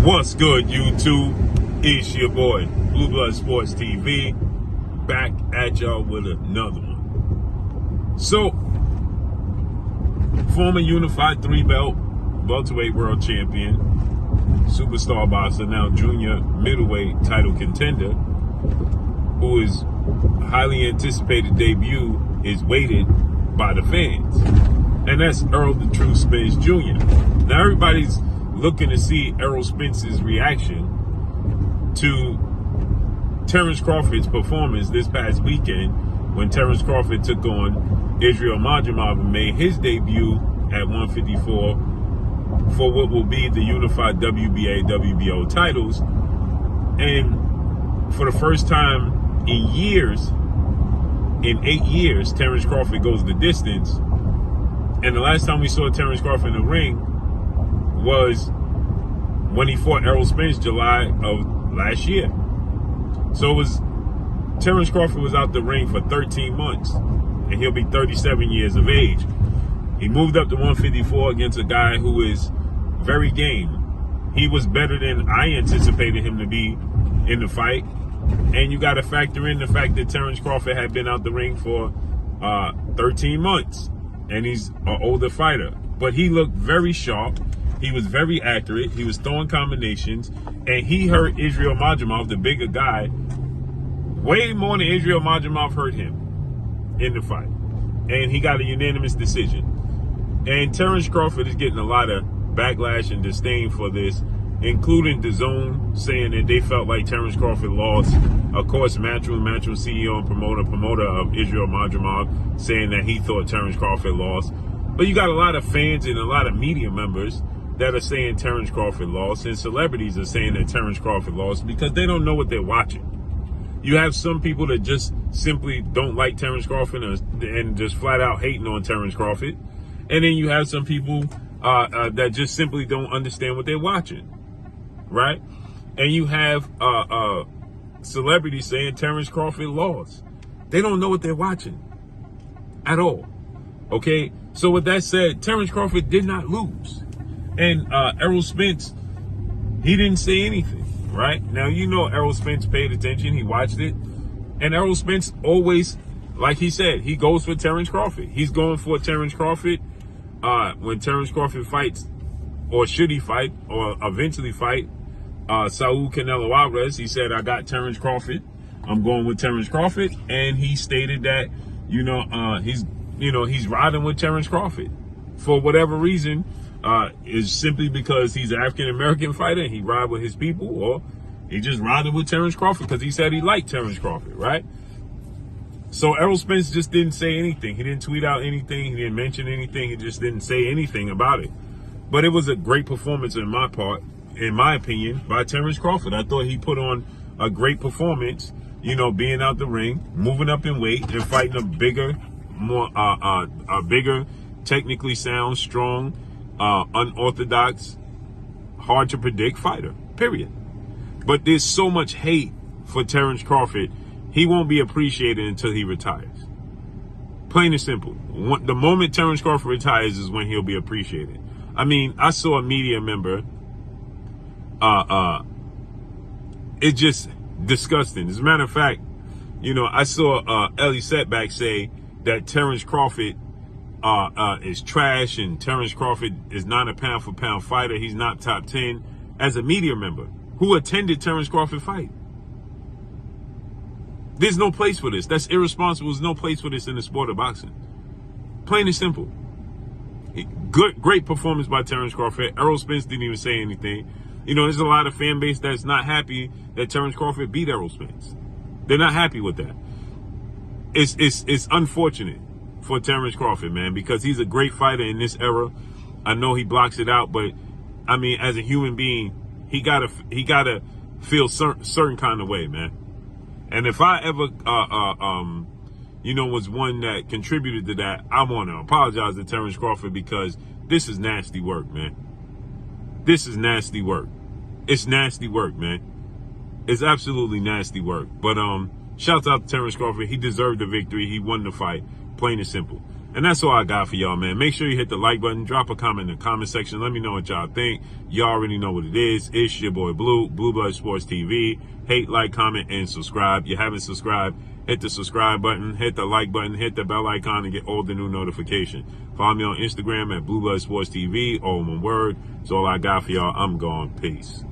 What's good, YouTube? It's your boy, Blue Blood Sports TV, back at y'all with another one. So, former Unified 3-belt welterweight world champion, superstar boxer, now junior middleweight title contender, who is highly anticipated debut is waited by the fans. And that's Errol the True Spence Jr. Now everybody's looking to see Errol Spence's reaction to Terence Crawford's performance this past weekend when Terence Crawford took on Israil Madrimov and made his debut at 154 for what will be the unified WBA, WBO titles. And for the first time in years, in 8 years, Terence Crawford goes the distance. And the last time we saw Terence Crawford in the ring was when he fought Errol Spence July of last year. So it was Terence Crawford was out the ring for 13 months, and he'll be 37 years of age. He moved up to 154 against a guy who is very game. He was better than I anticipated him to be in the fight. And you got to factor in the fact that Terence Crawford had been out the ring for 13 months. And he's an older fighter. But he looked very sharp. He was very accurate. He was throwing combinations. And he hurt Israil Madrimov, the bigger guy, way more than Israil Madrimov hurt him in the fight. And he got a unanimous decision. And Terence Crawford is getting a lot of backlash and disdain for this, including DAZN saying that they felt like Terence Crawford lost. Of course, Matrimony CEO and promoter of Israil Madrimov saying that he thought Terence Crawford lost. But you got a lot of fans and a lot of media members that are saying Terence Crawford lost, and celebrities are saying that Terence Crawford lost because they don't know what they're watching. You have some people that just simply don't like Terence Crawford and just flat out hating on Terence Crawford. And then you have some people that just simply don't understand what they're watching, right? And you have celebrities saying Terence Crawford lost. They don't know what they're watching at all, okay? So with that said, Terence Crawford did not lose. And Errol Spence, he didn't say anything, right? Now, you know Errol Spence paid attention. He watched it. And Errol Spence always, like he said, he goes for Terence Crawford. He's going for Terence Crawford. When Terence Crawford fights, or should he fight, or eventually fight, Saul Canelo Alvarez, he said, I got Terence Crawford. I'm going with Terence Crawford. And he stated that, he's riding with Terence Crawford. For whatever reason, is simply because he's an African-American fighter and he ride with his people, or he just riding with Terence Crawford because he said he liked Terence Crawford, right? So Errol Spence just didn't say anything. He didn't tweet out anything. He didn't mention anything. He just didn't say anything about it. But it was a great performance in my part, in my opinion, by Terence Crawford. I thought he put on a great performance, being out the ring, moving up in weight, and fighting a bigger, more, bigger, technically sound, strong, unorthodox, hard to predict fighter, period. But there's so much hate for Terence Crawford, he won't be appreciated until he retires. Plain and simple. The moment Terence Crawford retires is when he'll be appreciated. I mean, I saw a media member, it's just disgusting. As a matter of fact, I saw Ellie Setback say that Terence Crawford is trash and Terence Crawford is not a pound-for-pound fighter. He's not top 10. As a media member who attended Terence Crawford fight. There's no place for this. That's irresponsible. There's no place for this in the sport of boxing. Plain and simple. Great performance by Terence Crawford. Errol Spence didn't even say anything. There's a lot of fan base that's not happy that Terence Crawford beat Errol Spence. They're not happy with that. It's unfortunate for Terence Crawford, man, because he's a great fighter in this era. I know he blocks it out, but I mean, as a human being, he gotta feel certain kind of way, man. And if I ever, was one that contributed to that, I want to apologize to Terence Crawford because this is nasty work, man. This is nasty work. It's nasty work, man. It's absolutely nasty work. But shouts out to Terence Crawford. He deserved the victory. He won the fight. Plain and simple. And that's all I got for y'all, man. Make sure you hit the like button. Drop a comment in the comment section. Let me know what y'all think. Y'all already know what it is. It's your boy Blue, Blue Blood Sports TV. Hate, like, comment, and subscribe. You haven't subscribed, hit the subscribe button, hit the like button, hit the bell icon, and get all the new notifications. Follow me on Instagram at Blue Blood Sports TV, all one word. That's all I got for y'all. I'm gone. Peace.